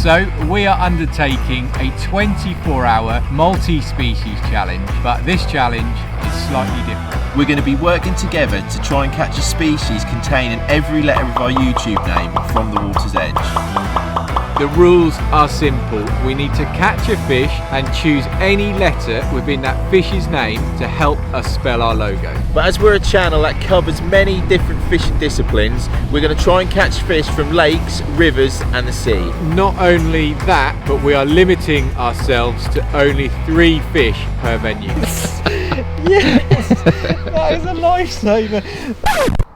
So we are undertaking a 24-hour multi-species challenge, but this challenge is slightly different. We're going to be working together to try and catch a species containing every letter of our YouTube name from the water's edge. The rules are simple. We need to catch a fish and choose any letter within that fish's name to help us spell our logo. But as we're a channel that covers many different fishing disciplines, we're going to try and catch fish from lakes, rivers and the sea. Not only that, but we are limiting ourselves to only 3 fish per venue. Yes, that is a lifesaver.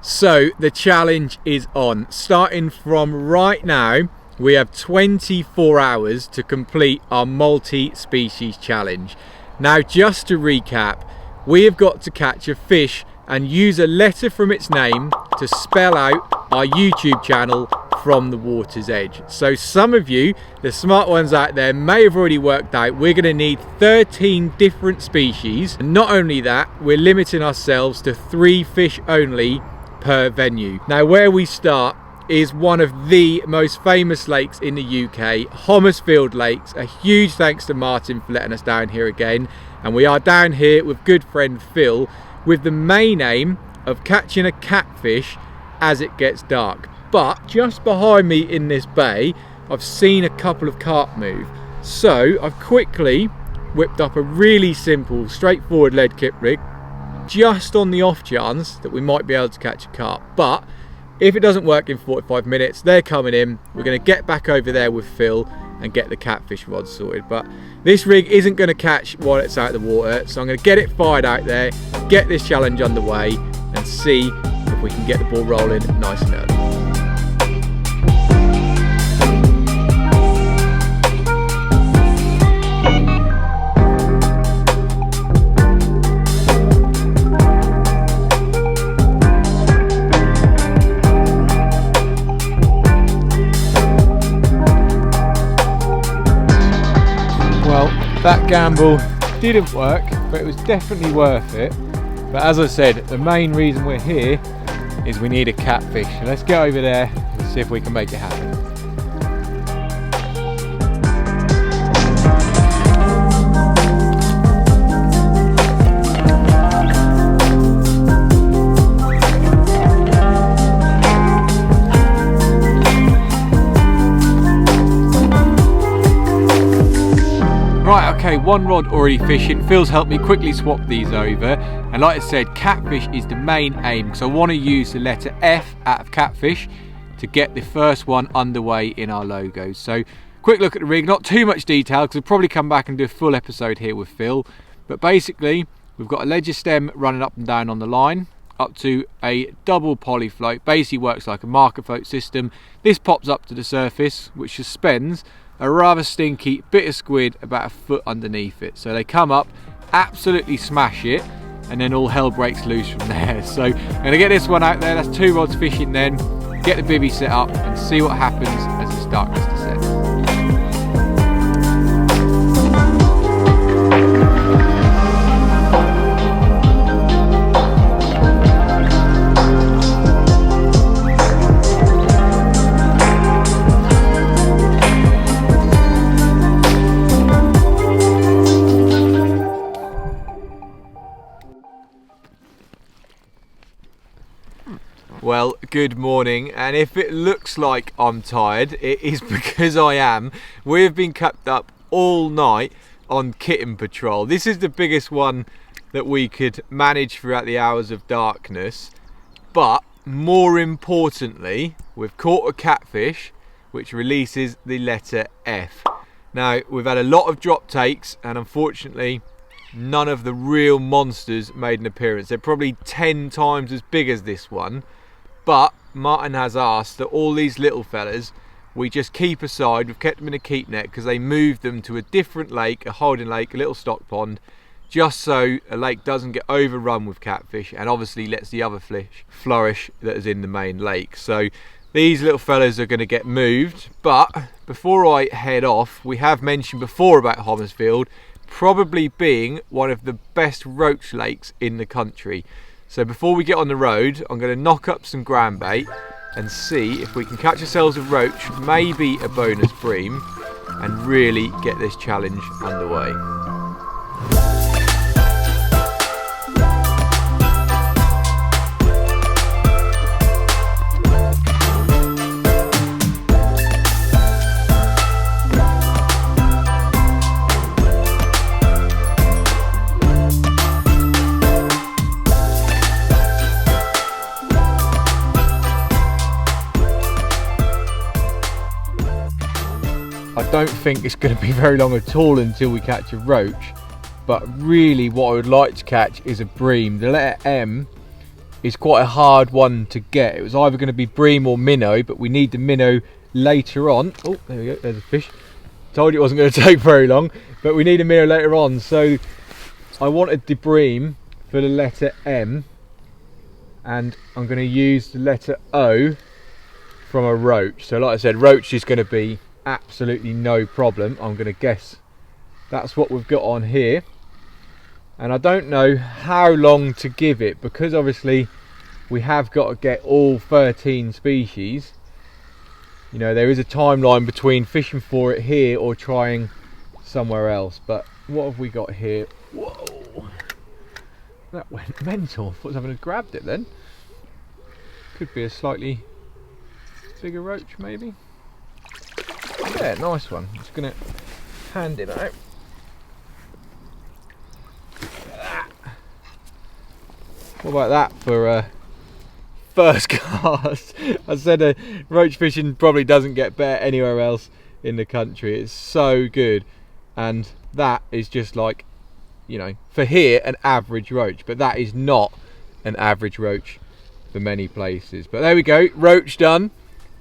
So the challenge is on. Starting from right now, we have 24 hours to complete our multi-species challenge. Now, just to recap, we have got to catch a fish and use a letter from its name to spell out our YouTube channel from the water's edge. So some of you, the smart ones out there, may have already worked out we're going to need 13 different species. And not only that, we're limiting ourselves to 3 fish only per venue. Now, where we start is one of the most famous lakes in the UK, Homersfield Lakes. A huge thanks to Martin for letting us down here again. And we are down here with good friend Phil with the main aim of catching a catfish as it gets dark. But just behind me in this bay, I've seen a couple of carp move. So I've quickly whipped up a really simple, straightforward lead kip rig, just on the off chance that we might be able to catch a carp. But if it doesn't work in 45 minutes, they're coming in. We're going to get back over there with Phil and get the catfish rod sorted. But this rig isn't going to catch while it's out of the water, so I'm going to get it fired out there, get this challenge underway and see if we can get the ball rolling nice and early. That gamble didn't work, but it was definitely worth it. But as I said, the main reason we're here is we need a catfish. So let's go over there and see if we can make it happen. Right, okay, one rod already fishing. Phil's helped me quickly swap these over. And like I said, catfish is the main aim because I want to use the letter F out of catfish to get the first one underway in our logo. So, quick look at the rig. Not too much detail because we'll probably come back and do a full episode here with Phil. But basically, we've got a ledger stem running up and down on the line up to a double poly float. Basically works like a marker float system. This pops up to the surface, which suspends a rather stinky bit of squid about a foot underneath it. So they come up, absolutely smash it, and then all hell breaks loose from there. So I'm going to get this one out there. That's 2 rods fishing then, get the bivvy set up and see what happens as the darkness descends. Well, good morning, and if it looks like I'm tired, it is because I am. We've been kept up all night on kitten patrol. This is the biggest one that we could manage throughout the hours of darkness, but more importantly, we've caught a catfish which releases the letter F. Now, we've had a lot of drop takes, and unfortunately none of the real monsters made an appearance. They're probably 10 times as big as this one. But Martin has asked that all these little fellas we just keep aside. We've kept them in a keep net because they moved them to a different lake, a holding lake, a little stock pond, just so a lake doesn't get overrun with catfish and obviously lets the other fish flourish that is in the main lake. So these little fellas are going to get moved. But before I head off, we have mentioned before about Homersfield probably being one of the best roach lakes in the country. So before we get on the road, I'm going to knock up some ground bait and see if we can catch ourselves a roach, maybe a bonus bream, and really get this challenge underway. I don't think it's going to be very long at all until we catch a roach, but really what I would like to catch is a bream. The letter M is quite a hard one to get. It was either going to be bream or minnow, but we need the minnow later on. Oh, there we go, there's a fish. Told you it wasn't going to take very long, but we need a minnow later on. So I wanted the bream for the letter M, and I'm going to use the letter O from a roach. So like I said, roach is going to be absolutely no problem. I'm going to guess that's what we've got on here, and I don't know how long to give it, because obviously we have got to get all 13 species. You know, there is a timeline between fishing for it here or trying somewhere else. But what have we got here? Whoa, that went mental. I thought someone had grabbed it then. Could be a slightly bigger roach maybe. Yeah, nice one. I'm just going to hand it out. What about that for first cast? I said roach fishing probably doesn't get better anywhere else in the country. It's so good, and that is just like, you know, for here an average roach, but that is not an average roach for many places. But there we go, roach done.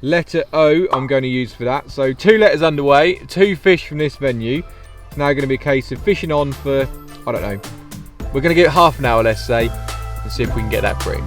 Letter O I'm going to use for that. So 2 letters underway, 2 fish from this venue. It's now going to be a case of fishing on for, I don't know, we're going to give it half an hour, let's say, and see if we can get that bream.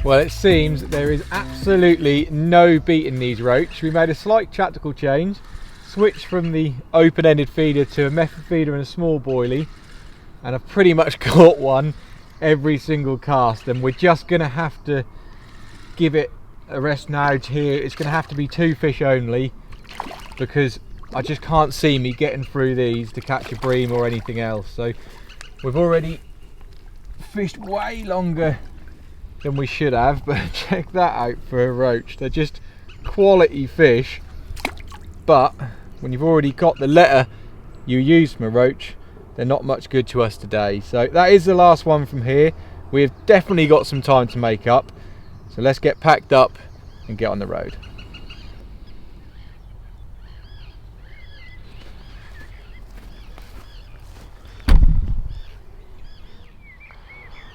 Well, it seems that there is absolutely no beating these roach. We made a slight tactical change, switched from the open-ended feeder to a method feeder and a small boilie, and I've pretty much caught one every single cast, and we're just going to have to give it a rest now here. It's going to have to be 2 fish only, because I just can't see me getting through these to catch a bream or anything else. So we've already fished way longer than we should have, but check that out for a roach. They're just quality fish, but when you've already got the letter you use from a roach, they're not much good to us today. So that is the last one from here. We've definitely got some time to make up, so let's get packed up and get on the road.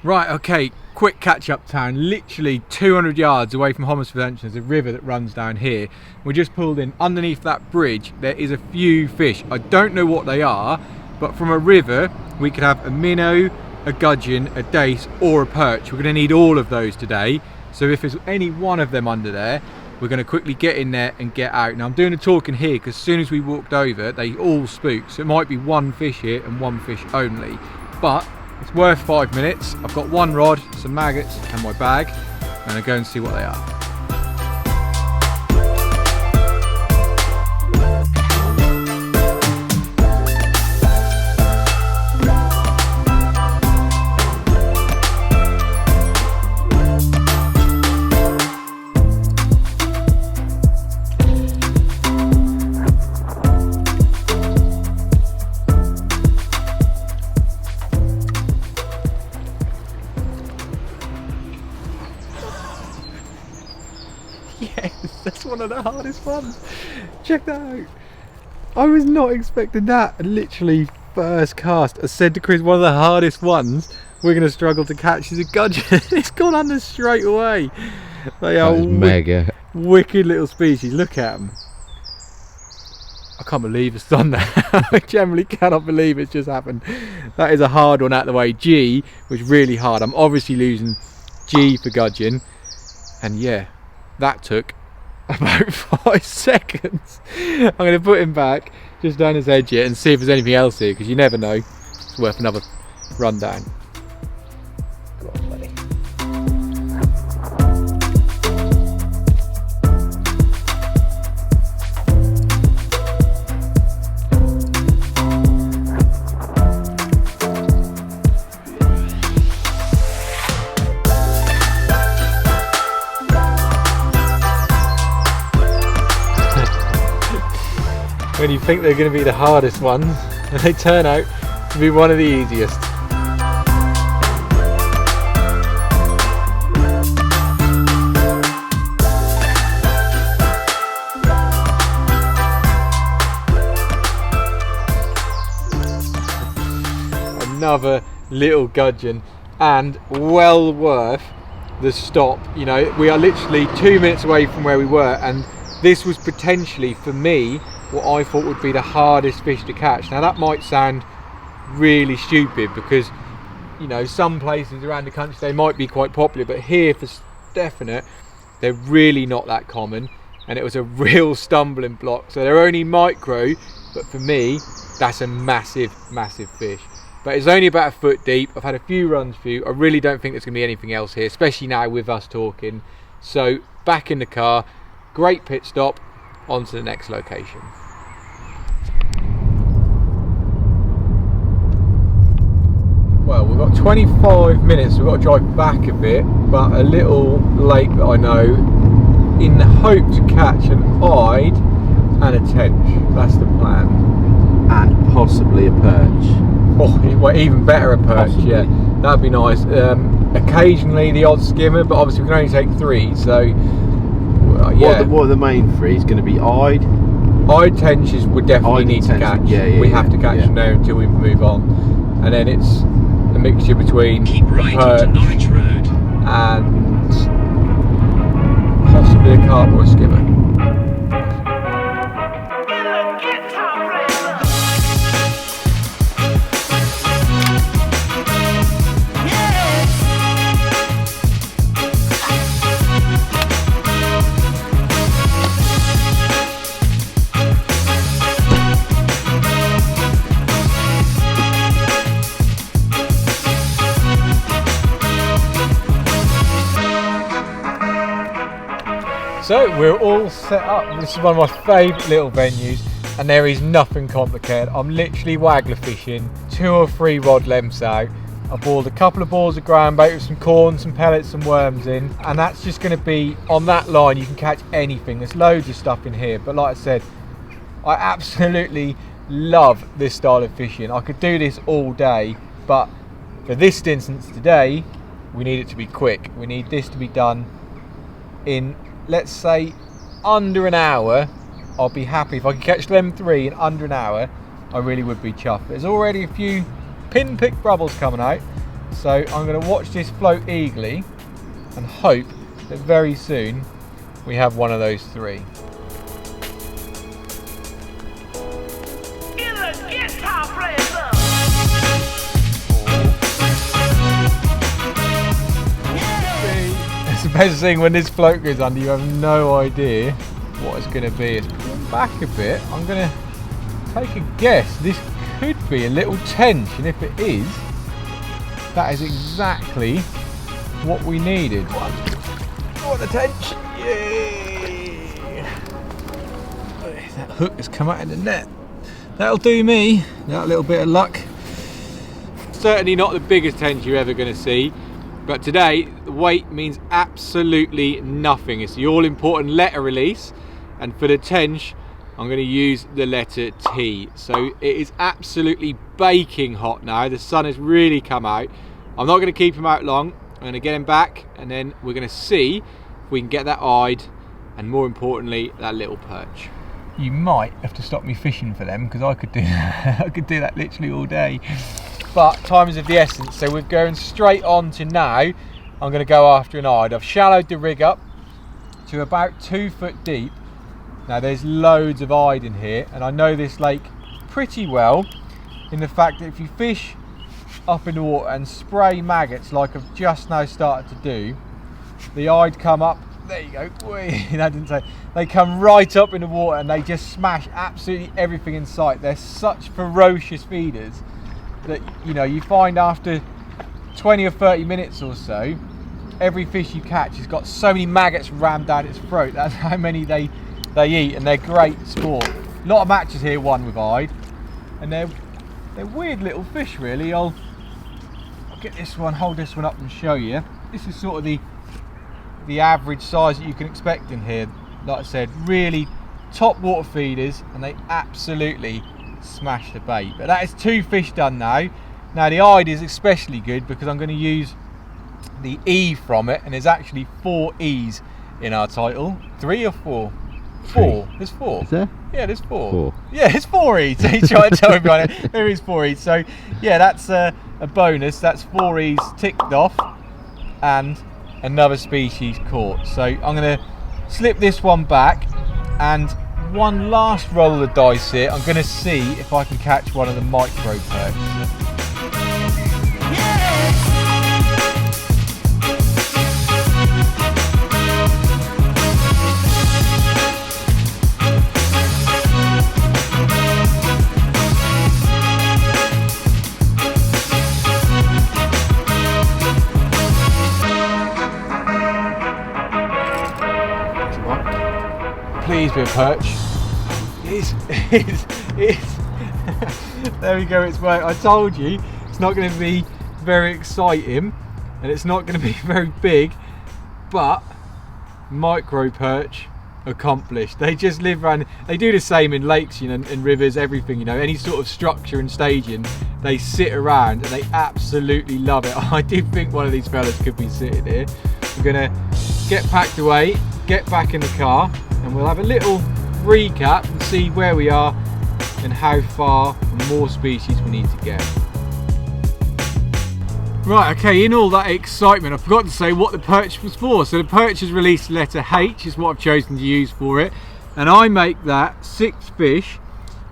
Right, okay, quick catch-up town. Literally 200 yards away from Homersford Entrance, there's a river that runs down here. We just pulled in. Underneath that bridge, there is a few fish. I don't know what they are, but from a river, we could have a minnow, a gudgeon, a dace, or a perch. We're going to need all of those today. So if there's any one of them under there, we're going to quickly get in there and get out. Now I'm doing the talking here because as soon as we walked over, they all spooked. So it might be 1 fish here and 1 fish only. But it's worth 5 minutes. I've got 1 rod, some maggots and my bag, and I'll go and see what they are. Yes, that's one of the hardest ones. Check that out. I was not expecting that. Literally first cast. I said to Chris, one of the hardest ones we're going to struggle to catch is a gudgeon. It's gone under straight away. They are mega. Wicked little species. Look at them. I can't believe it's done that. I generally cannot believe it's just happened. That is a hard one out of the way. G was really hard. I'm obviously losing G for gudgeon. And yeah, that took about 5 seconds. I'm going to put him back just down his edge here and see if there's anything else here, because you never know. It's worth another rundown. Go on, buddy. When you think they're going to be the hardest ones, and they turn out to be one of the easiest. Another little gudgeon, and well worth the stop. You know, we are literally 2 minutes away from where we were, and this was potentially, for me, what I thought would be the hardest fish to catch. Now that might sound really stupid, because you know, some places around the country they might be quite popular, but here for definite they're really not that common, and it was a real stumbling block. So they're only micro, but for me that's a massive fish. But it's only about a foot deep. I've had a few runs through. I really don't think there's going to be anything else here, especially now with us talking. So back in the car, great pit stop, on to the next location. Well, we've got 25 minutes, we've got to drive back a bit, but a little lake that I know, in the hope to catch an ide and a tench. That's the plan. And possibly a perch. Oh, well, even better a perch. Possibly. Yeah, that'd be nice. Occasionally the odd skimmer, but obviously we can only take 3, so yeah. What are the main 3? It's going to be ide. Ide tenches we definitely need to catch. We have to catch them there until we move on, and then it's a mixture between a perch and possibly a carp or a skimmer. So we're all set up. This is one of my favourite little venues, and there is nothing complicated. I'm literally waggler fishing, 2 or 3 rod lengths out. I boiled a couple of balls of ground bait with some corn, some pellets, some worms in, and that's just going to be on that line. You can catch anything. There's loads of stuff in here, but like I said, I absolutely love this style of fishing. I could do this all day, but for this instance today, we need it to be quick. We need this to be done in, let's say, under an hour. I'll be happy if I can catch them 3 in under an hour. I really would be chuffed. There's already a few pin-picked brubbles coming out, so I'm going to watch this float eagerly and hope that very soon we have one of those 3. It's the best thing when this float goes under, you have no idea what it's going to be. It's pulling back a bit. I'm going to take a guess. This could be a little tench, and if it is, that is exactly what we needed. What a tench! Yay! That hook has come out of the net. That'll do me. That little bit of luck. Certainly not the biggest tench you're ever going to see, but today the weight means absolutely nothing. It's the all-important letter release, and for the tench I'm going to use the letter T. So it is absolutely baking hot now. The sun has really come out. I'm not going to keep him out long. I'm going to get him back, and then we're going to see if we can get that ide, and more importantly, that little perch. You might have to stop me fishing for them, because I could do that. I could do that literally all day. but time is of the essence, so we're going straight on to now. I'm going to go after an ide. I've shallowed the rig up to about 2 foot deep. Now there's loads of ide in here, and I know this lake pretty well in the fact that if you fish up in the water and spray maggots like I've just now started to do, the ide come up, there you go, that didn't say, they come right up in the water and they just smash absolutely everything in sight. They're such ferocious feeders that, you know, you find after 20 or 30 minutes or so, every fish you catch has got so many maggots rammed down its throat. That's how many they eat, and they're great sport. A lot of matches here won with ide, and they're weird little fish really. I'll get this one, hold this one up and show you. This is sort of the average size that you can expect in here. Like I said, really top water feeders, and they absolutely smash the bait. But that is 2 fish done now. Now the ide is especially good because I'm going to use the E from it, and there's actually 4 E's in our title. 3 or 4? 4. There's 4. Is there? Yeah, there's 4. 4. Yeah, there's 4 E's. He's trying to tell everyone there is 4 E's. So yeah, that's a bonus. That's 4 E's ticked off and another species caught. So I'm going to slip this one back, and one last roll of the dice here. I'm going to see if I can catch one of the micro perch. Please be a perch. There we go, it's worked. I told you it's not going to be very exciting and it's not going to be very big, but micro perch accomplished. They just live around, they do the same in lakes, you know, in rivers, everything, you know, any sort of structure and staging, they sit around and they absolutely love it. I did think one of these fellas could be sitting here. We're going to get packed away, get back in the car, and we'll have a little recap and see where we are and how far and more species we need to get. Right, okay, in all that excitement I forgot to say what the perch was for. So the perch has released letter H, is what I've chosen to use for it, and I make that 6 fish.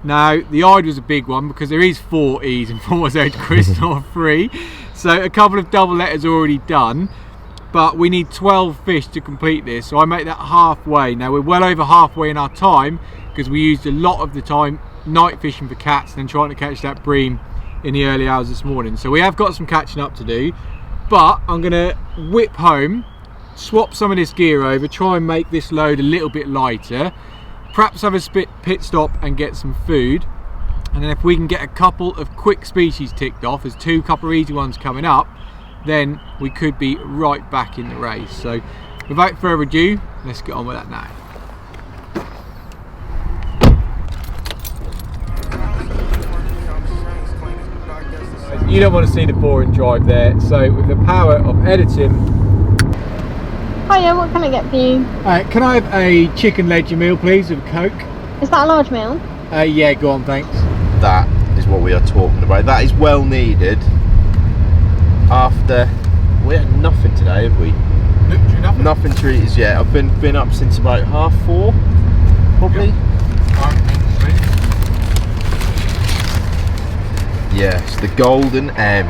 Now the ide was a big one because there is 4 E's and 4 Z's, Chris, not 3, so a couple of double letters already done. But we need 12 fish to complete this, so I make that halfway. Now we're well over halfway in our time because we used a lot of the time night fishing for cats and then trying to catch that bream in the early hours this morning. So we have got some catching up to do, but I'm gonna whip home, swap some of this gear over, try and make this load a little bit lighter, perhaps have a pit stop and get some food, and then if we can get a couple of quick species ticked off, there's 2 couple of easy ones coming up, then we could be right back in the race. So without further ado, let's get on with that now. You don't want to see the boring drive there, so with the power of editing. Hiya, what can I get for you? Alright, can I have a chicken ledger meal please with a Coke? Is that a large meal? Yeah, go on, thanks. That is what we are talking about. That is well needed. After we had nothing today, have we? Literally nothing. Nothing to eat as yet. I've been up since about 4:30, probably. Yes, the golden M.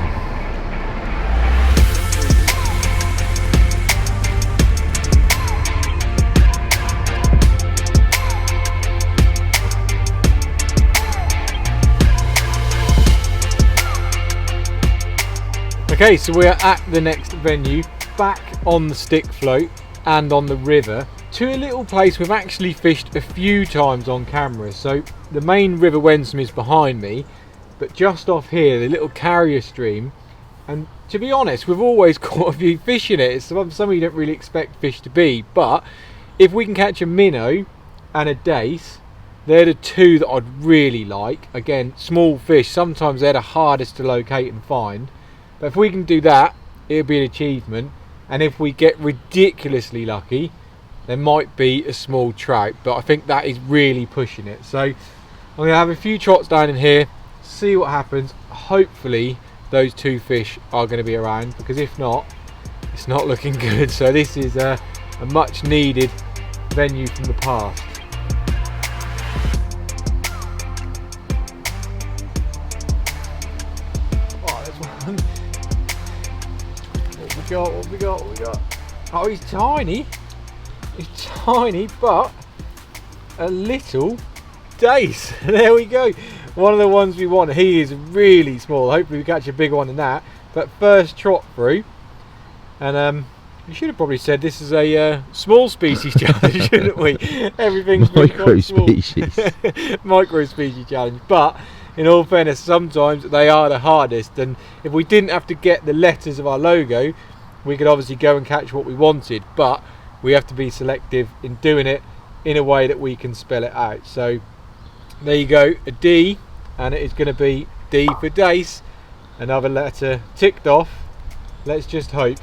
Okay, so we are at the next venue, back on the stick float and on the river, to a little place we've actually fished a few times on camera. So the main River Wensum is behind me, but just off here, the little carrier stream, and to be honest, we've always caught a few fish in it. It's something you don't really expect fish to be, but if we can catch a minnow and a dace, they're the 2 that I'd really like. Again, small fish, sometimes they're the hardest to locate and find. But if we can do that, it'll be an achievement. And if we get ridiculously lucky, there might be a small trout. But I think that is really pushing it. So I'm going to have a few trots down in here, see what happens. Hopefully those 2 fish are going to be around, because if not, it's not looking good. So this is a much needed venue from the past. Oh, there's one. What we got? Oh, he's tiny, but a little dace. There we go, one of the ones we want. He is really small. Hopefully we catch a bigger one than that, but first trot through. And we should have probably said this is a small species challenge, shouldn't we? Everything's micro species. Micro species challenge. But in all fairness, sometimes they are the hardest, and if we didn't have to get the letters of our logo, we could obviously go and catch what we wanted, but we have to be selective in doing it in a way that we can spell it out. So there you go, a D, and it is going to be D for dace. Another letter ticked off. Let's just hope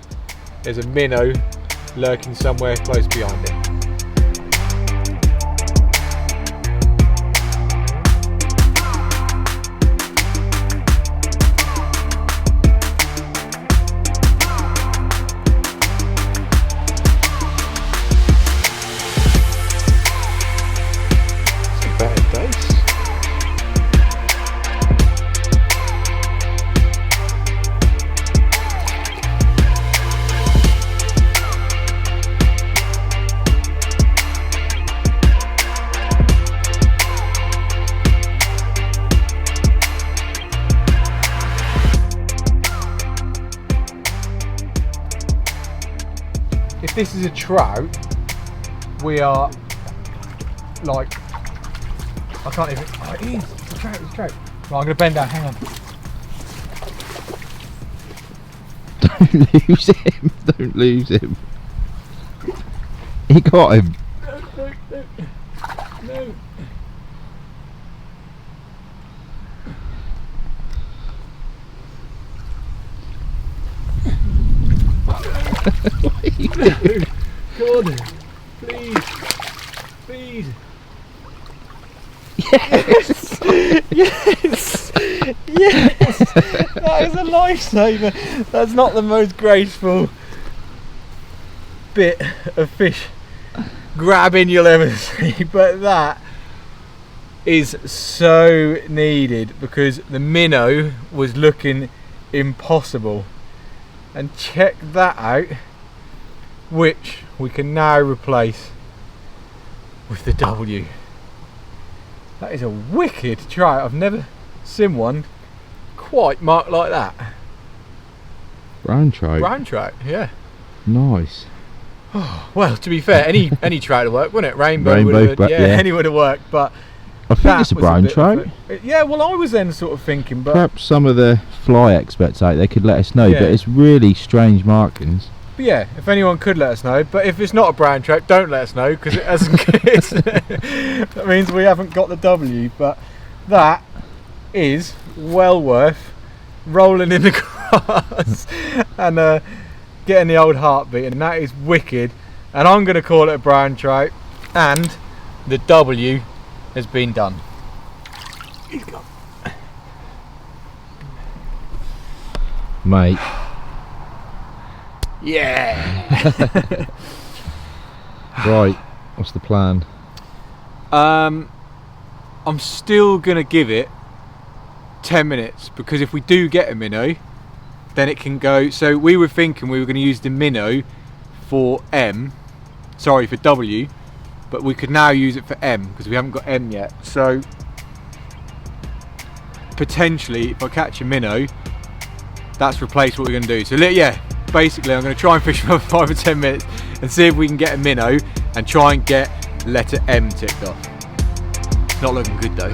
there's a minnow lurking somewhere close behind it. If this is a trout, we are like, I can't even, oh it is, it's a trout. Right, I'm going to bend down, hang on. Don't lose him. He got him. No. What are you doing? God, please. Yes! Yes! That is a lifesaver. That's not the most graceful bit of fish grabbing you'll ever see, but that is so needed because the minnow was looking impossible. And check that out, which we can now replace with the W. That is a wicked trout. I've never seen one quite marked like that. Brown trout. Brown trout, yeah. Nice. Well, to be fair, any trout would work, wouldn't it? Rainbow would have, but yeah, any would have worked. But I think it's a brown trout. Yeah, well, I was then sort of thinking, but perhaps some of the fly experts out there could let us know. Yeah. But it's really strange markings. But yeah, if anyone could let us know. But if it's not a brown trout, don't let us know because it hasn't. That means we haven't got the W. But that is well worth rolling in the grass and getting the old heartbeat, and that is wicked. And I'm going to call it a brown trout, and the W has been done. He's gone. Mate. Yeah. Right, what's the plan? I'm still gonna give it 10 minutes because if we do get a minnow, then it can go. So we were thinking we were going to use the minnow for for W, but we could now use it for M because we haven't got M yet. So potentially, if I catch a minnow, that's replaced what we're going to do. So yeah. Basically, I'm going to try and fish for 5 or 10 minutes and see if we can get a minnow and try and get letter M ticked off. It's not looking good though.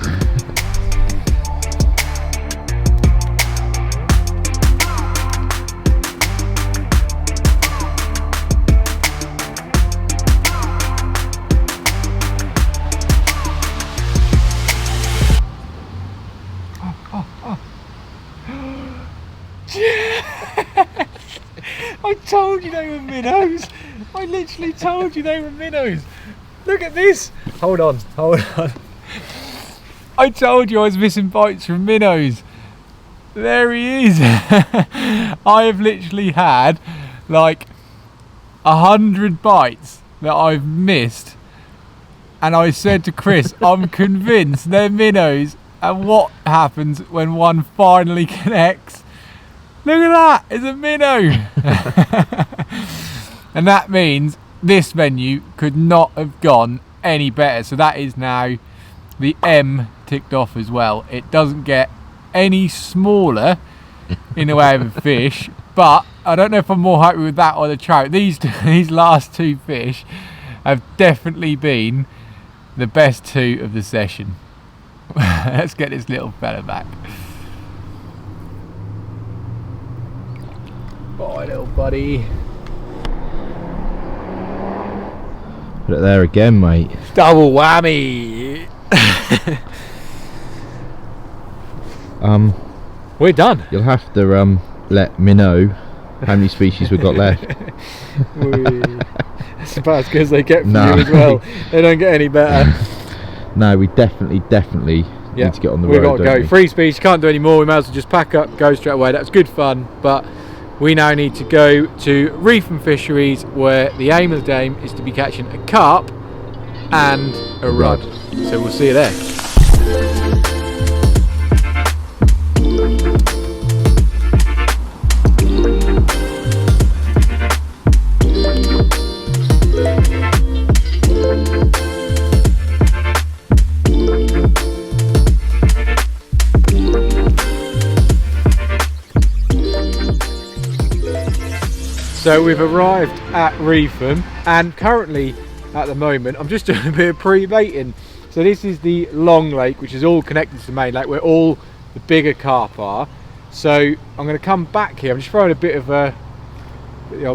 I told you they were minnows. I literally told you they were minnows. Look at this. Hold on. I told you I was missing bites from minnows. There he is. I have literally had like 100 bites that I've missed, and I said to Chris, I'm convinced they're minnows. And what happens when one finally connects? Look at that, it's a minnow. And that means this menu could not have gone any better. So that is now the M ticked off as well. It doesn't get any smaller in the way of a fish, but I don't know if I'm more happy with that or the trout. These last two fish have definitely been the best two of the session. Let's get this little fella back. Bye, little buddy. Put it there again, mate. Double whammy. We're done. You'll have to let me know how many species we've got left. It's about as good as they get from No. you as well. They don't get any better. No, we definitely need to get on the road. We've got to don't go. we? Free speech, can't do any more. We might as well just pack up, go straight away. That was good fun, but we now need to go to Reef and Fisheries, where the aim of the game is to be catching a carp and a rudd. So we'll see you there. So we've arrived at Reefham, and currently at the moment I'm just doing a bit of pre-baiting. So this is the long lake, which is all connected to the main lake, where all the bigger carp are. So I'm going to come back here. I'm just throwing a bit of a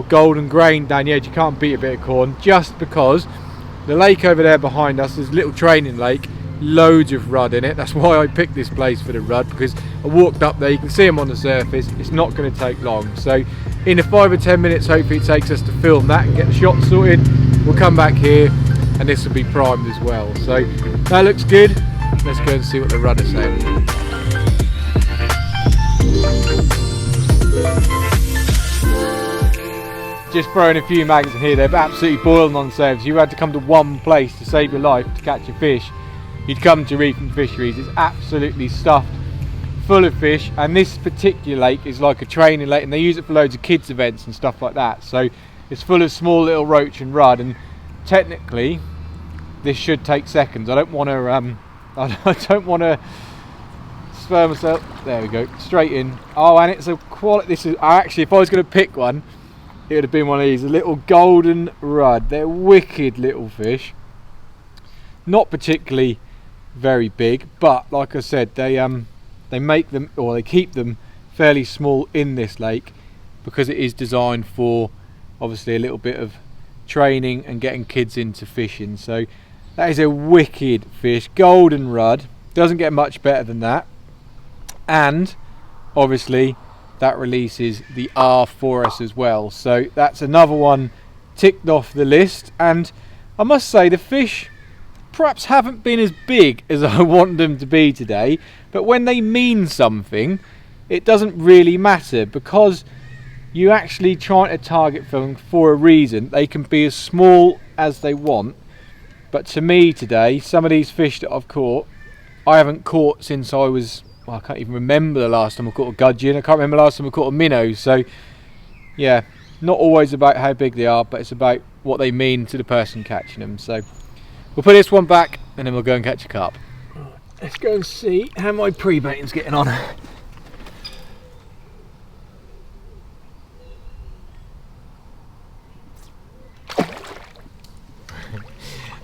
golden grain down the edge. You can't beat a bit of corn, just because the lake over there behind us is a little training lake, loads of rudd in it. That's why I picked this place for the rudd, because I walked up there, you can see them on the surface. It's not going to take long. So in the 5 or 10 minutes hopefully it takes us to film that and get the shot sorted, we'll come back here and this will be primed as well. So that looks good. Let's go and see what the rudd are saying. Just throwing a few mags in here. They're absolutely boiling on themselves. You had to come to one place to save your life to catch a fish, you'd come to Reef and Fisheries. It's absolutely stuffed full of fish, and this particular lake is like a training lake, and they use it for loads of kids events and stuff like that. So it's full of small little roach and rudd, and technically this should take seconds. I don't want to I don't want to spur myself. There we go, straight in. Oh, and it's a quality. This is actually, if I was going to pick one, it would have been one of these, a little golden rudd. They're wicked little fish, not particularly very big, but like I said, they make them, or they keep them fairly small in this lake, because it is designed for obviously a little bit of training and getting kids into fishing. So that is a wicked fish, golden rudd. Doesn't get much better than that, and obviously that releases the R for us as well. So that's another one ticked off the list. And I must say, the fish perhaps haven't been as big as I want them to be today, but when they mean something, it doesn't really matter, because you actually trying to target them for a reason. They can be as small as they want, but to me today, some of these fish that I've caught, I haven't caught since I was, well, I can't even remember the last time I caught a gudgeon. I can't remember the last time I caught a minnow. So yeah, not always about how big they are, but it's about what they mean to the person catching them. So we'll put this one back and then we'll go and catch a carp. Let's go and see how my pre-baiting's getting on.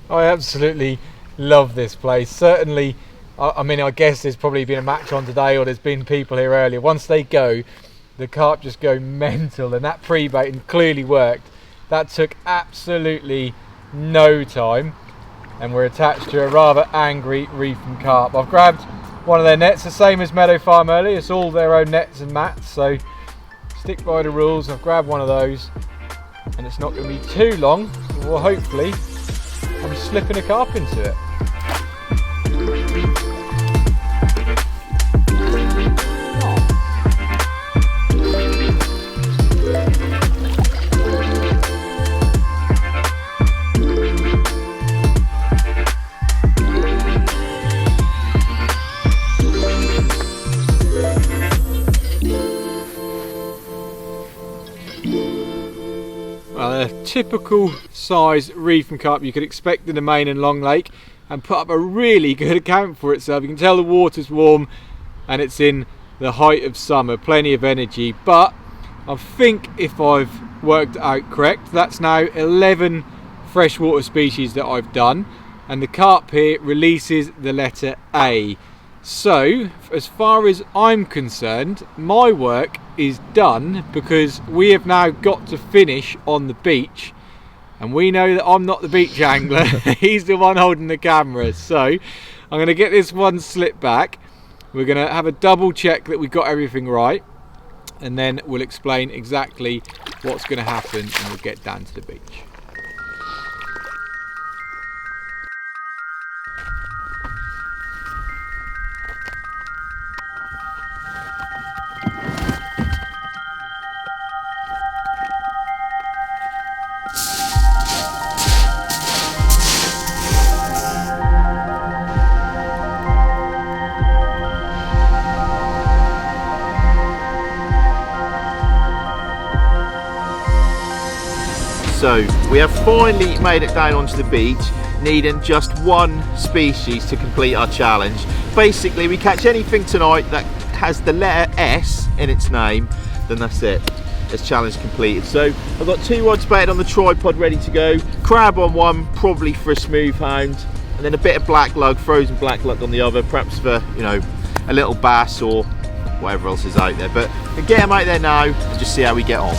I absolutely love this place. Certainly, I mean, I guess there's probably been a match on today, or there's been people here earlier. Once they go, the carp just go mental, and that pre-baiting clearly worked. That took absolutely no time, and we're attached to a rather angry reef and carp. I've grabbed one of their nets, the same as Meadow Farm earlier. It's all their own nets and mats, so stick by the rules. I've grabbed one of those, and it's not going to be too long. Well, hopefully I'm slipping a carp into it. Oh, a typical size reef and carp you could expect in a main and long lake, and put up a really good account for itself. You can tell the water's warm and it's in the height of summer, plenty of energy. But I think if I've worked it out correct, that's now 11 freshwater species that I've done, and the carp here releases the letter A. So as far as I'm concerned, my work is done, because we have now got to finish on the beach, and we know that I'm not the beach angler. He's the one holding the camera. So I'm going to get this one slipped back. We're going to have a double check that we've got everything right, and then we'll explain exactly what's going to happen, and we'll get down to the beach. So we have finally made it down onto the beach, needing just one species to complete our challenge. Basically, we catch anything tonight that has the letter S in its name, then that's it. It's challenge completed. So I've got 2 rods baited on the tripod ready to go, crab on one, probably for a smooth hound, and then a bit of black lug, frozen black lug on the other, perhaps for, you know, a little bass or whatever else is out there. But we'll get them out there now and just see how we get on.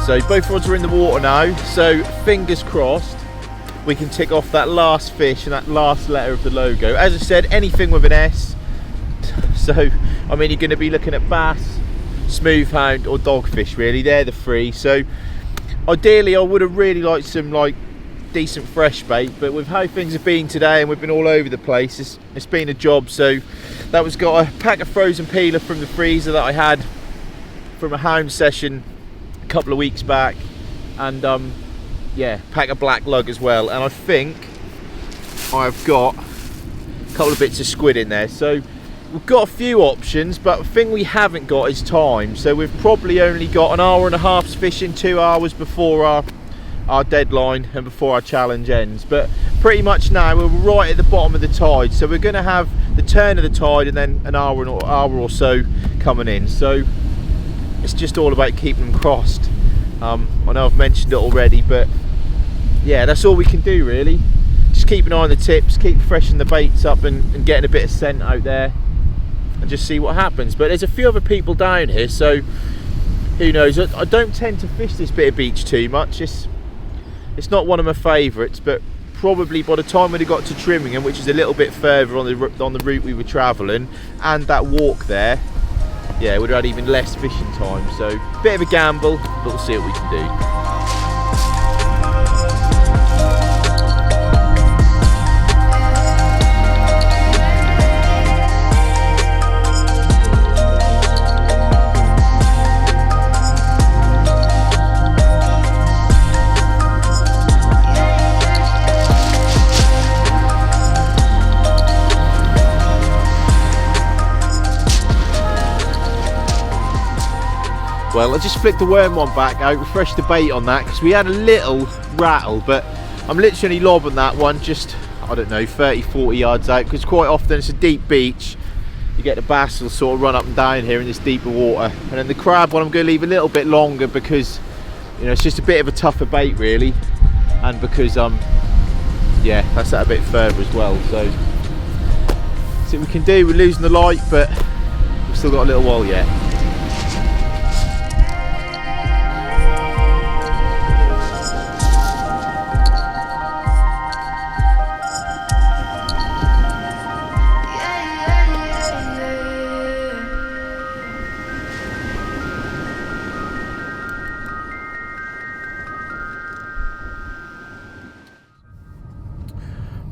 So both rods are in the water now, so fingers crossed we can tick off that last fish and that last letter of the logo. As I said, anything with an S. So, I mean, you're going to be looking at bass, smoothhound or dogfish, really. They're the 3. So ideally I would have really liked some like decent fresh bait, but with how things have been today and we've been all over the place, it's been a job. So that was got a pack of frozen peeler from the freezer that I had from a hound session a couple of weeks back, and yeah, pack of black lug as well, and I think I've got a couple of bits of squid in there. So we've got a few options, but the thing we haven't got is time. So we've probably only got an hour and a half's fishing, 2 hours before our deadline and before our challenge ends. But pretty much now we're right at the bottom of the tide, so we're going to have the turn of the tide and then an hour or so coming in. So it's just all about keeping them crossed. I know I've mentioned it already, but yeah, that's all we can do really. Just keep an eye on the tips, keep freshening the baits up and getting a bit of scent out there, and just see what happens. But there's a few other people down here, so who knows. I don't tend to fish this bit of beach too much. It's not one of my favourites, but probably by the time we got to Trimmingham, which is a little bit further on the route we were travelling, and that walk there, yeah, we'd have had even less fishing time. So bit of a gamble, but we'll see what we can do. Well, I just flicked the worm one back out, refreshed the bait on that, because we had a little rattle, but I'm literally lobbing that one just, I don't know, 30-40 yards out, because quite often it's a deep beach. You get the bass will sort of run up and down here in this deeper water. And then the crab one I'm going to leave a little bit longer, because, you know, it's just a bit of a tougher bait really, and because yeah, that's that a bit further as well. So see what we can do. We're losing the light, but we've still got a little while yet.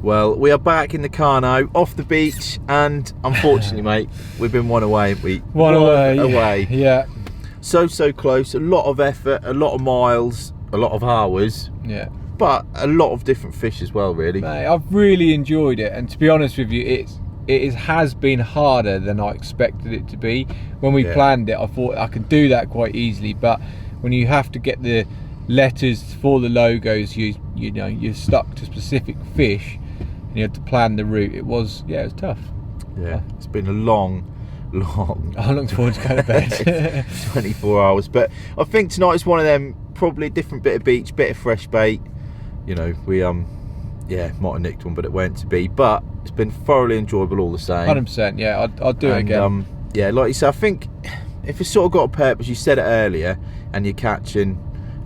Well, we are back in the car now, off the beach, and unfortunately, mate, we've been one away, haven't we? One away. Yeah. So close, a lot of effort, a lot of miles, a lot of hours. Yeah. But a lot of different fish as well, really. Mate, I've really enjoyed it, and to be honest with you, has been harder than I expected it to be. When we planned it, I thought I could do that quite easily, but when you have to get the letters for the logos, you know you're stuck to specific fish, and you have to plan the route. It was tough. Yeah, it's been a long. I look forward to going to bed. 24 hours, but I think tonight is one of them. Probably a different bit of beach, bit of fresh bait. You know, we might have nicked one, but it went to be. But it's been thoroughly enjoyable all the same. 100%. Yeah, I'll do it again. Yeah, like you said, I think if it's sort of got a purpose, you said it earlier, and you're catching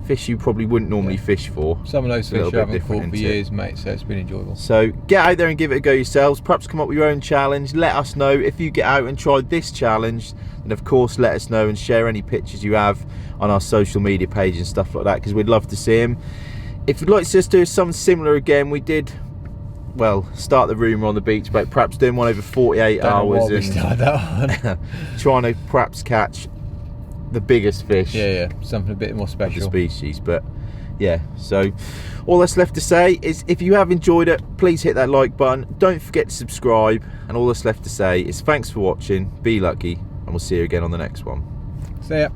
fish you probably wouldn't normally fish for. Some of those fish I haven't caught for years, mate, so it's been enjoyable. So get out there and give it a go yourselves. Perhaps come up with your own challenge. Let us know if you get out and try this challenge, and of course let us know and share any pictures you have on our social media page and stuff like that, because we'd love to see them. If you'd like to see us do something similar again, we did start the rumour on the beach about perhaps doing one over 48 hours and start that one. trying to perhaps catch the biggest fish. Yeah, something a bit more special. The species, but yeah. So all that's left to say is, if you have enjoyed it, please hit that like button. Don't forget to subscribe, and all that's left to say is thanks for watching. Be lucky, and we'll see you again on the next one. See ya.